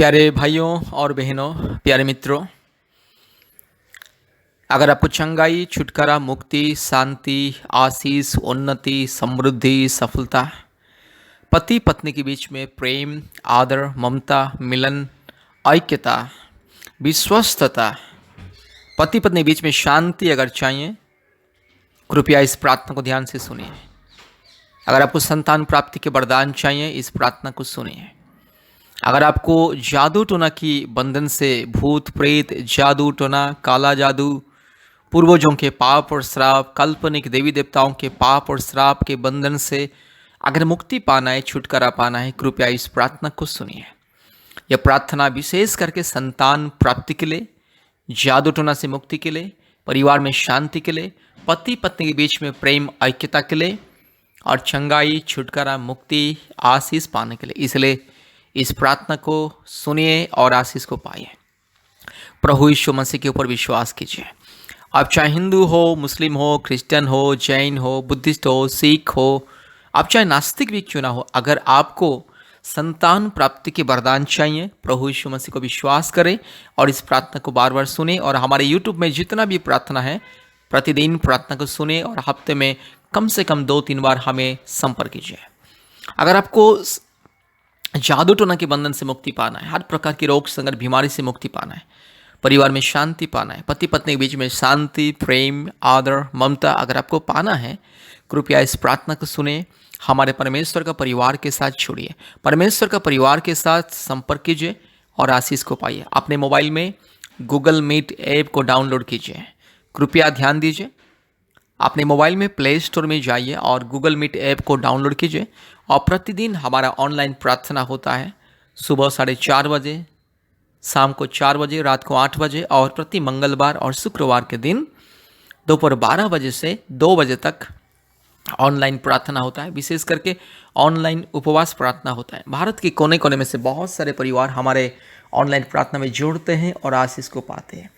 प्यारे भाइयों और बहनों, प्यारे मित्रों, अगर आपको चंगाई, छुटकारा, मुक्ति, शांति, आशीष, उन्नति, समृद्धि, सफलता, पति पत्नी के बीच में प्रेम, आदर, ममता, मिलन, ऐक्यता, विश्वस्तता, पति पत्नी के बीच में शांति अगर चाहिए, कृपया इस प्रार्थना को ध्यान से सुनिए। अगर आपको संतान प्राप्ति के वरदान चाहिए, इस प्रार्थना को सुनिए। अगर आपको जादू टोना की बंधन से, भूत प्रेत, जादू टोना, काला जादू, पूर्वजों के पाप और श्राप, काल्पनिक देवी देवताओं के पाप और श्राप के बंधन से अगर मुक्ति पाना है, छुटकारा पाना है, कृपया इस प्रार्थना को सुनिए। यह प्रार्थना विशेष करके संतान प्राप्ति के लिए, जादू टोना से मुक्ति के लिए, परिवार में शांति के लिए, पति पत्नी के बीच में प्रेम ऐक्यता के लिए और चंगाई, छुटकारा, मुक्ति, आशीष पाने के लिए। इसलिए इस प्रार्थना को सुनिए और आशीष को पाइए। प्रभु यीशु मसीह के ऊपर विश्वास कीजिए। आप चाहे हिंदू हो, मुस्लिम हो, क्रिश्चियन हो, जैन हो, बुद्धिस्ट हो, सिख हो, आप चाहे नास्तिक भी क्यों ना हो, अगर आपको संतान प्राप्ति के वरदान चाहिए, प्रभु यीशु मसीह को विश्वास करें और इस प्रार्थना को बार बार सुने। और हमारे यूट्यूब में जितना भी प्रार्थना है, प्रतिदिन प्रार्थना को सुने और हफ्ते में कम से कम 2-3 बार हमें संपर्क कीजिए। अगर आपको जादू टोना के बंधन से मुक्ति पाना है, हर प्रकार की रोग संकट बीमारी से मुक्ति पाना है, परिवार में शांति पाना है, पति पत्नी के बीच में शांति, प्रेम, आदर, ममता अगर आपको पाना है, कृपया इस प्रार्थना को सुने। हमारे परमेश्वर का परिवार के साथ जुड़िए, परमेश्वर का परिवार के साथ संपर्क कीजिए और आशीष को पाइए। अपने मोबाइल में गूगल मीट ऐप को डाउनलोड कीजिए। कृपया ध्यान दीजिए, अपने मोबाइल में प्ले स्टोर में जाइए और गूगल मीट ऐप को डाउनलोड कीजिए और प्रतिदिन हमारा ऑनलाइन प्रार्थना होता है। सुबह 4:30 बजे, शाम को 4 बजे, रात को 8 बजे और प्रति मंगलवार और शुक्रवार के दिन दोपहर 12 बजे से 2 बजे तक ऑनलाइन प्रार्थना होता है। विशेष करके ऑनलाइन उपवास प्रार्थना होता है। भारत के कोने कोने में से बहुत सारे परिवार हमारे ऑनलाइन प्रार्थना में जुड़ते हैं और आशीष को पाते हैं।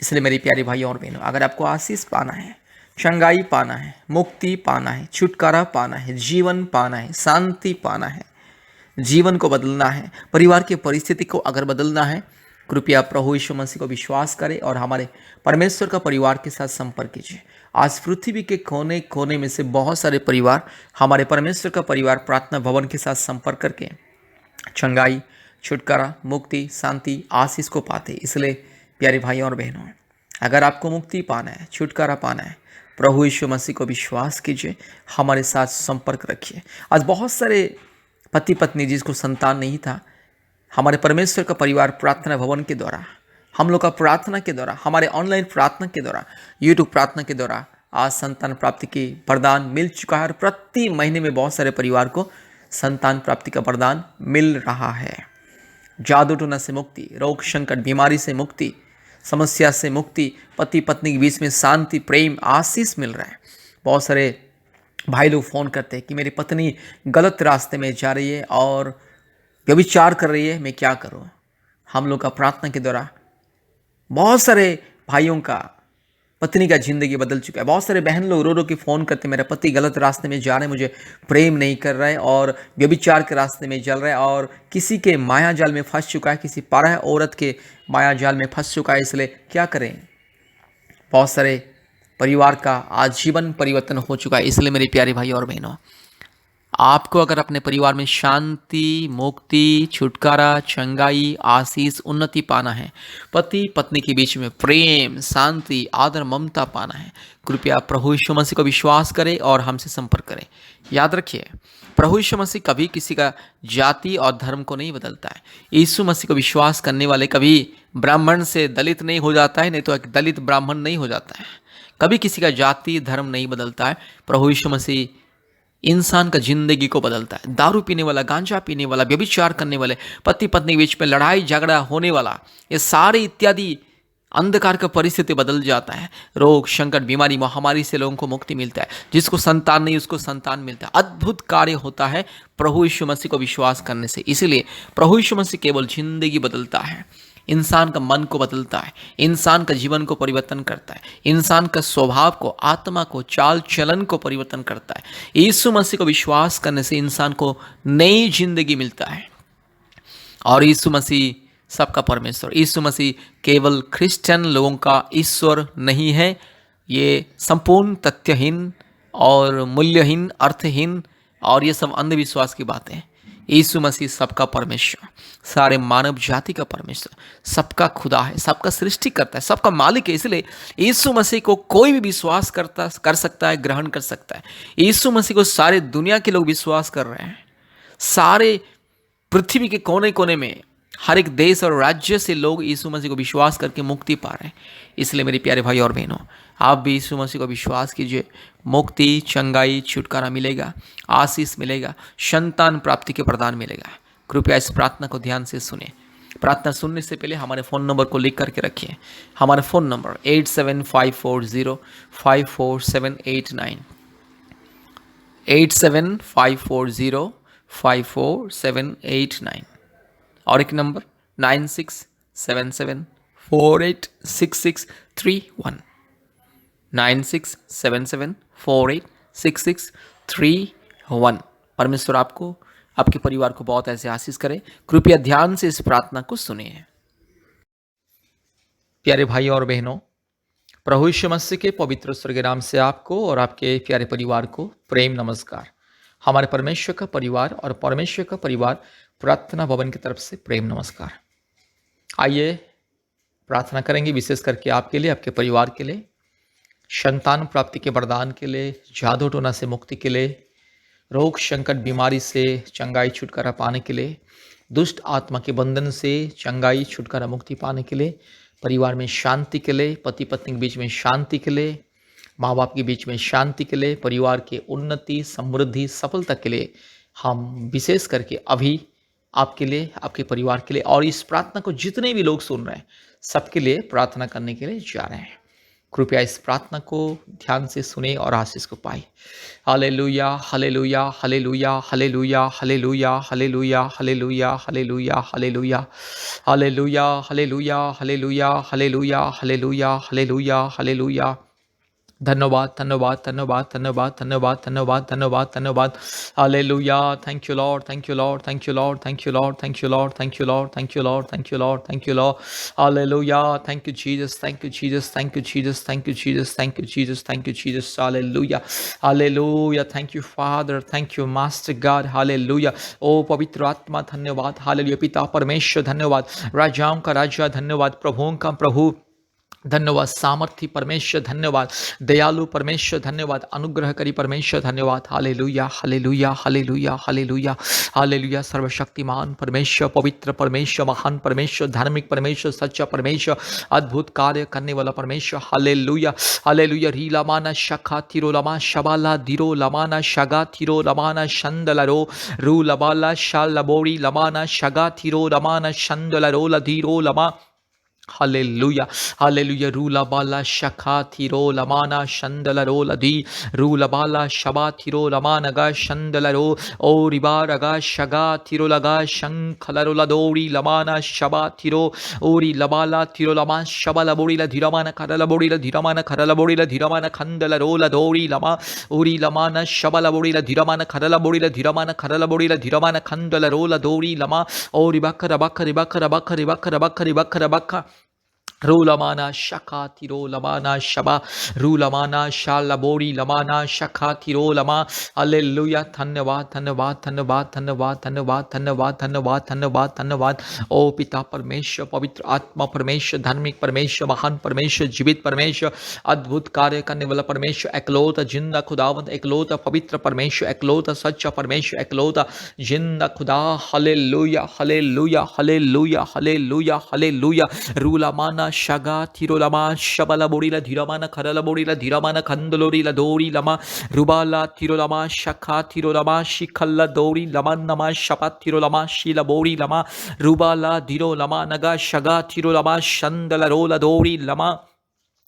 इसलिए मेरी प्यारी भाइयों और बहनों, अगर आपको आशीष पाना है, चंगाई पाना है, मुक्ति पाना है, छुटकारा पाना है, जीवन पाना है, शांति पाना है, जीवन को बदलना है, परिवार की परिस्थिति को अगर बदलना है, कृपया प्रभु यीशु मसीह को विश्वास करें और हमारे परमेश्वर का परिवार के साथ संपर्क कीजिए। आज पृथ्वी के कोने कोने में से बहुत सारे परिवार हमारे परमेश्वर का परिवार प्रार्थना भवन के साथ संपर्क करके चंगाई, छुटकारा, मुक्ति, शांति, आशीष को पाते। इसलिए प्यारे भाइयों और बहनों, अगर आपको मुक्ति पाना है, छुटकारा पाना है, प्रभु यीशु मसीह को विश्वास कीजिए, हमारे साथ संपर्क रखिए। आज बहुत सारे पति पत्नी जिसको संतान नहीं था, हमारे परमेश्वर का परिवार प्रार्थना भवन के द्वारा, हम लोग का प्रार्थना के द्वारा, हमारे ऑनलाइन प्रार्थना के द्वारा, यूट्यूब प्रार्थना के द्वारा आज संतान प्राप्ति की वरदान मिल चुका है और प्रति महीने में बहुत सारे परिवार को संतान प्राप्ति का वरदान मिल रहा है। जादू टोना से मुक्ति, रोग संकट बीमारी से मुक्ति, समस्या से मुक्ति, पति पत्नी के बीच में शांति, प्रेम, आशीष मिल रहा है। बहुत सारे भाई लोग फ़ोन करते हैं कि मेरी पत्नी गलत रास्ते में जा रही है और व्यभिचार कर रही है, मैं क्या करूं। हम लोग का प्रार्थना के द्वारा बहुत सारे भाइयों का पत्नी का जिंदगी बदल चुका है। बहुत सारे बहन लोग रो रो के फ़ोन करते, मेरा पति गलत रास्ते में जा रहे हैं, मुझे प्रेम नहीं कर रहा है और व्यभिचार के रास्ते में चल रहा है और किसी के माया जाल में फंस चुका है, किसी पराया औरत के माया जाल में फंस चुका है। इसलिए क्या करें। बहुत सारे परिवार का आजीवन परिवर्तन हो चुका है। इसलिए मेरे प्यारे भाई और बहनों, आपको अगर अपने परिवार में शांति, मुक्ति, छुटकारा, चंगाई, आशीष, उन्नति पाना है, पति पत्नी के बीच में प्रेम, शांति, आदर, ममता पाना है, कृपया प्रभु यीशु मसीह को विश्वास करें और हमसे संपर्क करें। याद रखिए, प्रभु यीशु मसीह कभी किसी का जाति और धर्म को नहीं बदलता है। यीशु मसीह को विश्वास करने वाले कभी ब्राह्मण से दलित नहीं हो जाता है, नहीं तो एक दलित ब्राह्मण नहीं हो जाता है। कभी किसी का जाति धर्म नहीं बदलता है। प्रभु यीशु मसीह इंसान का जिंदगी को बदलता है। दारू पीने वाला, गांजा पीने वाला, व्यभिचार करने वाले, पति पत्नी के बीच में लड़ाई झगड़ा होने वाला, ये सारे इत्यादि अंधकार का परिस्थिति बदल जाता है। रोग संकट बीमारी महामारी से लोगों को मुक्ति मिलता है। जिसको संतान नहीं उसको संतान मिलता है। अद्भुत कार्य होता है प्रभु यीशु मसीह को विश्वास करने से। इसीलिए प्रभु यीशु मसीह केवल जिंदगी बदलता है, इंसान का मन को बदलता है, इंसान का जीवन को परिवर्तन करता है, इंसान का स्वभाव को, आत्मा को, चाल चलन को परिवर्तन करता है। यीशु मसीह को विश्वास करने से इंसान को नई जिंदगी मिलता है और यीशु मसीह सबका परमेश्वर। यीशु मसीह केवल क्रिश्चियन लोगों का ईश्वर नहीं है, ये संपूर्ण तथ्यहीन और मूल्यहीन, अर्थहीन और ये सब अंधविश्वास की बातें हैं। यीशु मसीह सबका परमेश्वर, सारे मानव जाति का परमेश्वर, सबका खुदा है, सबका सृष्टि करता है, सबका मालिक है। इसलिए यीशु मसीह को कोई भी विश्वास कर सकता है, ग्रहण कर सकता है। यीशु मसीह को सारे दुनिया के लोग विश्वास कर रहे हैं। सारे पृथ्वी के कोने कोने में हर एक देश और राज्य से लोग यीशु मसीह को विश्वास करके मुक्ति पा रहे हैं। इसलिए मेरे प्यारे भाई और बहनों, आप भी यीशु मसीह को विश्वास कीजिए। मुक्ति, चंगाई, छुटकारा मिलेगा, आशीष मिलेगा, संतान प्राप्ति के प्रदान मिलेगा। कृपया इस प्रार्थना को ध्यान से सुने। प्रार्थना सुनने से पहले हमारे फ़ोन नंबर को लिख करके रखिए। हमारा फ़ोन नंबर 8754054789, 8754054789 और एक नंबर 9677486631, 9677486631। परमेश्वर आपको, आपके परिवार को बहुत ऐसे आशीष करे। कृपया ध्यान से इस प्रार्थना को सुनिए। प्यारे भाई और बहनों, प्रभु यीशु मसीह के पवित्र स्वर्गीय नाम से आपको और आपके प्यारे परिवार को प्रेम नमस्कार। हमारे परमेश्वर का परिवार और परमेश्वर का परिवार प्रार्थना भवन की तरफ से प्रेम नमस्कार। आइए प्रार्थना करेंगे, विशेष करके आपके लिए, आपके परिवार के लिए, संतान प्राप्ति के वरदान के लिए, जादू टोना से मुक्ति के लिए, रोग संकट बीमारी से चंगाई छुटकारा पाने के लिए, दुष्ट आत्मा के बंधन से चंगाई छुटकारा मुक्ति पाने के लिए, परिवार में शांति के लिए, पति पत्नी के बीच में शांति के लिए, माँ बाप के बीच में शांति के लिए, परिवार के उन्नति, समृद्धि, सफलता के लिए हम विशेष करके अभी आपके लिए, आपके परिवार के लिए और इस प्रार्थना को जितने भी लोग सुन रहे हैं सबके लिए प्रार्थना करने के लिए जा रहे हैं। कृपया इस प्रार्थना को ध्यान से सुने और आशीष को पाए। Hallelujah, hallelujah, hallelujah, hallelujah, hallelujah, hallelujah, hallelujah, hallelujah, hallelujah, hallelujah, hallelujah, hallelujah, hallelujah, hallelujah, hallelujah, hallelujah. धन्यवाद, धन्यवाद, धन्यवाद, धन्यवाद, धन्यवाद, धन्यवाद, धन्यवाद, धन्यवाद। Hallelujah. Thank you Lord, thank you Lord, thank you Lord, thank you Lord, thank you Lord, thank you Lord, thank you Lord, thank you Lord, thank you Lord. Hallelujah. Thank you Jesus, thank you Jesus, thank you Jesus, thank you Jesus, thank you Jesus, thank you Jesus. Hallelujah, hallelujah. Thank you father, thank you master God. Hallelujah. ओ पवित्र आत्मा धन्यवाद। Hallelujah. पिता परमेश्वर धन्यवाद। राजाओं का राजा धन्यवाद। प्रभुओं का प्रभु धन्यवाद। सामर्थी परमेश्वर धन्यवाद। दयालु परमेश्वर धन्यवाद। अनुग्रहकारी परमेश्वर धन्यवाद। Hallelujah, hallelujah, hallelujah, hallelujah, hallelujah. सर्वशक्तिमान परमेश्वर, पवित्र परमेश्वर, महान परमेश्वर, धार्मिक परमेश्वर, सच्चा परमेश्वर, अद्भुत कार्य करने वाला परमेश्वर। Hallelujah, hallelujah. री लमाना शखा थिरो लमा शबाला दिरो लमाना शगा थिरो लमाना शंदलरो रू लबाला शाल लबोरी लमाना शगा थिरो लमाना शंदलरो लधीरो लमा। Hallelujah, hallelujah. रूला बाला शखा थिरो लमाना शंदलरो लधी रूला बाला शबा थिरो लमानगा शंदलरो ओ रिबा रगा शगा थिरो लगा शंखलरो लदोरी लमाना शबा थिरो ओरी लबाला थिरो लमा शबा लबोरी लधिरमाना खरला बोरी लधिरमाना खरला बोरी लधिरमाना खंदलरो लदोरी लमा ओरी लमाना शबा लबोरी लधिरमाना खरला बोरी लधिरमाना खरला बोरी लधिरमाना खंदलरो लदोरी लमा ओ रिबक्खर बक्खर रिबक्खर बक्खर रिबक्खर बक्खर रिबक्खर बक्खर रूलमाना शखा थिरो लमाना शबा रूलमाना शालबोरी लमाना शखा थिरो लमा। हालेलुया। धन्यवाद, धन्यवाद, धन्यवाद, धन्यवाद, धन्यवाद, धन्यवाद, धन्यवाद, धन्यवाद, धन्यवाद। ओ पिता परमेश्वर, पवित्र आत्मा परमेश्वर, धार्मिक परमेश्वर, महान परमेश्वर, जीवित परमेश्वर, अद्भुत कार्य करने वाला परमेश्वर, एकलौता जिंदा खुदावंत, एकलौता पवित्र परमेश्वर, एकलौता सच्चा परमेश्वर, एकलौता जिंदा खुदा। Hallelujah, hallelujah, hallelujah, hallelujah, hallelujah. रूलमाना शगा थिरो लमा शबला बोरीला धीरमाना खरला बोरीला धीरमाना खंदलोरीला दोरी लमा रुबाला थिरो लमा शखा थिरो लमा शिखल्ला दोरी लमा नमा शपा थिरो लमा शीला बोरी लमा रुबाला धीरो लमा नगा शगा थिरो लमा शंदला रोला दोरी लमा।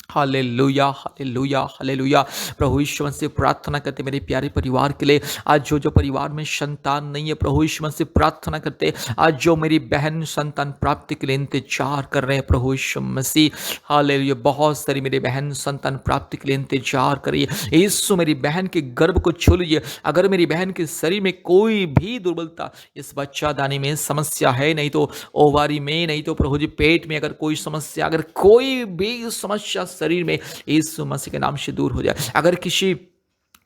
Hallelujah, hallelujah, hallelujah. प्रभु यीशु मसीह प्रार्थना करते मेरे प्यारे परिवार के लिए, आज जो परिवार में संतान नहीं है, प्रभु यीशु मसीह प्रार्थना करते आज जो मेरी बहन संतान प्राप्ति के लिए इंतजार कर रहे हैं, प्रभु यीशु मसीह हालेलुया। बहुत सारी मेरी बहन संतान प्राप्ति के लिए इंतजार कर रही है। यीशु मेरी बहन के गर्भ को छू लीजिए। अगर मेरी बहन के शरीर में कोई भी दुर्बलता, इस बच्चादानी में समस्या है, नहीं तो ओवारी में, नहीं तो प्रभु जी पेट में अगर कोई समस्या, अगर कोई भी समस्या शरीर में, यीशु मसीह के नाम से दूर हो जाए। अगर किसी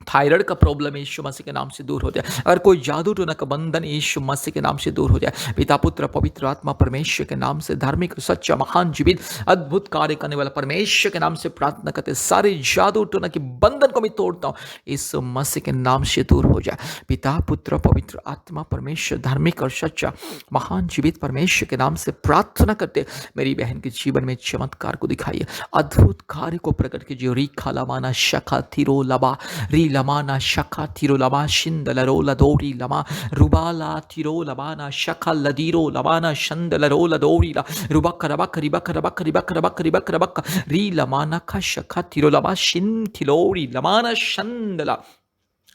थायराइड का प्रॉब्लम यीशु मसीह के नाम से दूर हो जाए। अगर कोई जादू टोना का बंधन यीशु मसीह के नाम से दूर हो जाए। पिता पुत्र पवित्र आत्मा परमेश्वर के नाम से, धार्मिक सच्चा महान जीवित अद्भुत कार्य करने वाला परमेश्वर के नाम से प्रार्थना करते, सारे जादू टोना के बंधन को मैं तोड़ता हूँ, यीशु मसीह के नाम से दूर हो जाए। पिता पुत्र पवित्र आत्मा परमेश्वर, धार्मिक और सच्चा महान जीवित परमेश्वर के नाम से प्रार्थना करते, मेरी बहन के जीवन में चमत्कार को दिखाइए, अद्भुत कार्य को प्रकट कीजिए। री खालामाना शखा थिरो लबा री लमाना शखा थिरो लमा शिंदलरो लदोरी लमा रुबाला थिरो लमाना शखा लदीरो लमाना शंदलरो लदोरी ला रुबक रबक रिबक रबक रिबक रबक रिबक रबक री लमाना का शखा थिरो लमा शिन थिलोरी लमाना शंदला।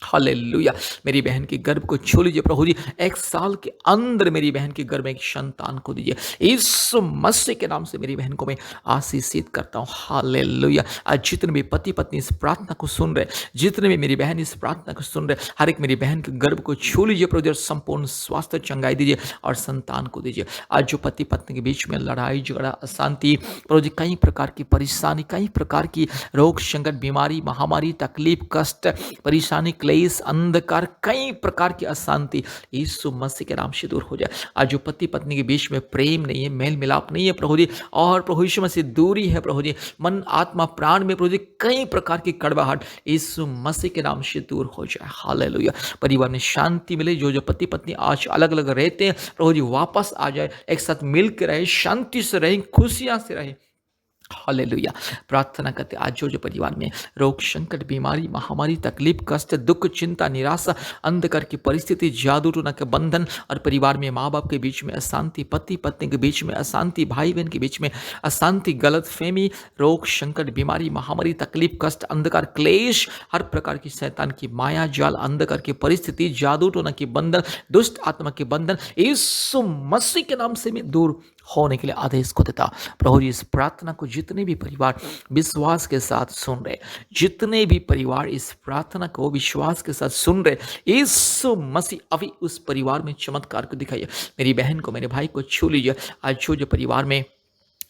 हालेलुया। मेरी बहन के गर्भ को छू लीजिए प्रभु जी। 1 साल के अंदर मेरी बहन के गर्भ में एक संतान को दीजिए, यीशु मसीह के नाम से मेरी बहन को मैं आशीषित करता हूँ। हालेलुया। आज जितने भी पति पत्नी इस प्रार्थना को सुन रहे, जितने भी मेरी बहन इस प्रार्थना को सुन रहे, हर एक मेरी बहन के गर्भ को छू लीजिए प्रभु जी, और संपूर्ण स्वास्थ्य चंगाई दीजिए और संतान को दीजिए। आज जो पति पत्नी के बीच में लड़ाई झगड़ा अशांति, प्रभु जी कई प्रकार की परेशानी, कई प्रकार की रोग संकट बीमारी महामारी तकलीफ कष्ट परेशानी क्लेश अंधकार कई प्रकार की अशांति यीशु मसीह के नाम से दूर हो जाए। आज जो पति पत्नी के बीच में प्रेम नहीं है, मेल मिलाप नहीं है प्रभु जी, और प्रभु यीशु मसीह दूरी है प्रभु जी, मन आत्मा प्राण में प्रभु जी कई प्रकार की कड़वाहट यीशु मसीह के नाम से दूर हो जाए। हालेलुया। परिवार में शांति मिले। जो जो पति पत्नी आज अलग अलग रहते हैं प्रभु जी वापस आ जाए, एक साथ मिल के रहे, शांति से रहे, खुशियां से रहे। हालेलुया। प्रार्थना करते आज जो जो परिवार में रोग संकट बीमारी महामारी तकलीफ कष्ट दुख चिंता निराशा अंधकार की परिस्थिति जादू टोना के बंधन, और परिवार में माँ बाप के बीच में अशांति, पति पत्नी के बीच में अशांति, भाई बहन के बीच में अशांति, गलत फहमी, रोग संकट बीमारी महामारी तकलीफ कष्ट अंधकार क्लेश, हर प्रकार की शैतान की माया जाल अंधकार की परिस्थिति जादू टोना की बंधन दुष्ट आत्मा के बंधन यीशु मसीह के नाम से मैं दूर होने के लिए आदेश को देता। प्रभु जी इस प्रार्थना को जितने भी परिवार विश्वास के साथ सुन रहे, जितने भी परिवार इस प्रार्थना को विश्वास के साथ सुन रहे, यीशु मसीह अभी उस परिवार में चमत्कार को दिखाइए। मेरी बहन को मेरे भाई को छू लीजिए। आज जो जो परिवार में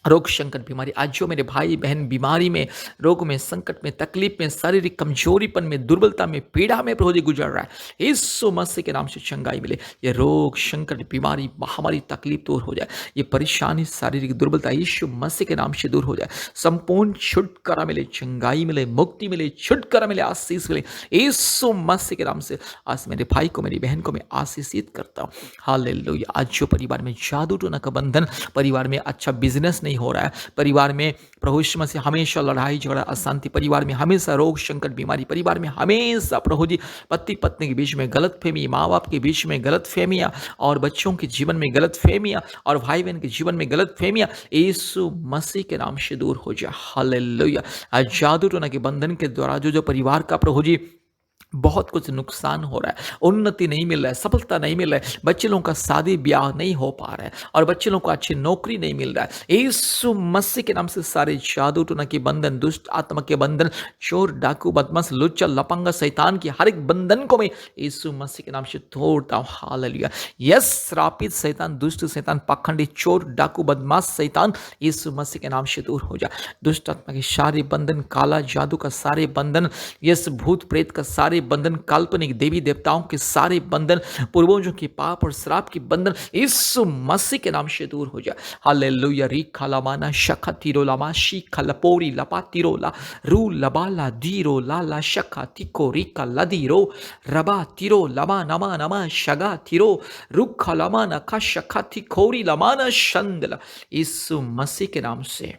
रोग संकट बीमारी, आज जो मेरे भाई बहन बीमारी में रोग में संकट में तकलीफ में शारीरिक कमजोरीपन में दुर्बलता में पीड़ा में प्रभु जी गुजर रहा है, यीशु मसीह के नाम से चंगाई मिले। ये रोग संकट बीमारी महामारी तकलीफ दूर हो जाए, ये परेशानी शारीरिक दुर्बलता यीशु मसीह के नाम से दूर हो जाए। संपूर्ण छुटकारा मिले, चंगाई मिले, मुक्ति मिले, छुटकारा मिले, आशीष मिले यीशु मसीह के नाम से। आज मेरे भाई को मेरी बहन को मैं आशीषित करता हूँ। हालेलुया। आज जो परिवार में जादू टोना का बंधन, परिवार में अच्छा बिजनेस नहीं हो रहा है, परिवार में प्रभु यीशु मसीह हमेशा लड़ाई झगड़ा अशांति, परिवार में हमेशा रोग संकट बीमारी, परिवार में हमेशा प्रभु जी पति पत्नी के बीच में गलतफहमी, माँ बाप के बीच में गलतफहमियां, और बच्चों के जीवन में गलतफहमियां, और भाई बहन के जीवन में गलतफहमियां यीशु मसीह के नाम से दूर हो जाए। हालेलुया। आज जादू टोना के बंधन के द्वारा जो जो परिवार का प्रभु जी बहुत कुछ नुकसान हो रहा है, उन्नति नहीं मिल रहा है, सफलता नहीं मिल रहा है, बच्चे लोगों का शादी ब्याह नहीं हो पा रहा है, और बच्चे लोगों को अच्छी नौकरी नहीं मिल रहा है, यीशु मसीह के नाम से सारे जादू टोना के बंधन, दुष्ट आत्मा के बंधन, चोर डाकू बदमाश लुच्चा लपंगा शैतान की हर एक बंधन को मैं यीशु मसीह के नाम से तोड़ता हूँ। हालेलुया। यस, श्रापित शैतान, दुष्ट शैतान, पाखंडी चोर डाकू बदमाश शैतान यीशु मसीह के नाम से दूर हो जाए। दुष्ट आत्मा के सारे बंधन, काला जादू का सारे बंधन, यस भूत प्रेत का सारे बंधन, काल्पनिक देवी देवताओं के सारे बंधन, पूर्वजों के पाप और श्राप के बंधन यीशु मसीह के नाम से दूर हो जाए। हालेलुया। री खालामाना शखा तीरो लामा शी खलपोरी लपा तीरो ला रू लबाला दीरो लाला शखा तिको रिका लदीरो रबा तीरो लमा नमा नमा शगा तीरो रुखा लमाना खा शखा तिकोरी लमाना शंदला। यीशु मसीह के नाम से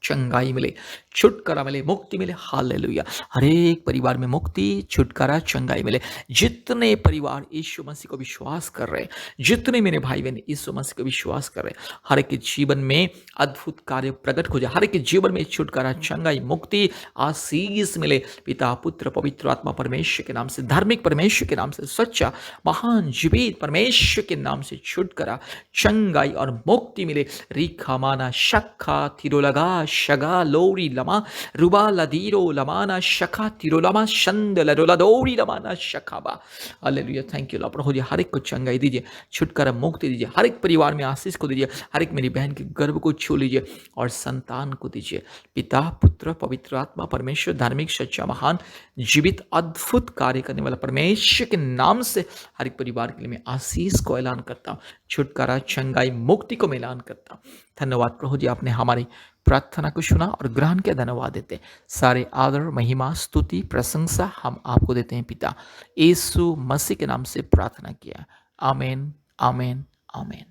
चंगाई मिले, छुटकारा मिले, मुक्ति मिले। हालेलुया। हर एक परिवार में मुक्ति, छुटकारा, चंगाई मिले। जितने परिवार यीशु मसीह को विश्वास कर रहे हैं, जितने मेरे भाई बहन यीशु मसीह को विश्वास कर रहे हैं, हर एक के जीवन में अद्भुत कार्य प्रकट हो जाए, हर एक के जीवन में छुटकारा, चंगाई, मुक्ति, आशीष मिले। पिता, पुत्र, पवित्र आत्मा परमेश्वर के नाम से, धार्मिक परमेश्वर के नाम से, सच्चा महान जीवित परमेश्वर के नाम से छुटकारा, चंगाई और मुक्ति मिले। रिखा माना शक्खा तिरोलगा शगा लोरी लमा रुबा लदीरो लमाना शखा तिरोलमा शंद लरोलादोरी लमाना शखाबा। हालेलुया। Thank you lord. प्रभु जी हर एक को चंगाई दीजिए, छुटकारा, मुक्ति दीजिए, हर एक परिवार में आशीष को दीजिए, हर एक मेरी बहन के गर्भ को छू लीजिए और संतान को दीजिए। पिता, पुत्र, पवित्र आत्मा परमेश्वर, धार्मिक, सच्चा, महान, जीवित, अद्भुत कार्य करने वाला परमेश्वर के नाम से हर एक परिवार के लिए मैं आशीष को ऐलान करता हूँ, छुटकारा, चंगाई, मुक्ति को मैं ऐलान करता हूँ। धन्यवाद प्रभु जी, आपने हमारी प्रार्थना को सुना और ग्रहण किया। धन्यवाद देते हैं। सारे आदर, महिमा, स्तुति, प्रशंसा हम आपको देते हैं पिता। यीशु मसीह के नाम से प्रार्थना किया। आमीन, आमीन, आमीन।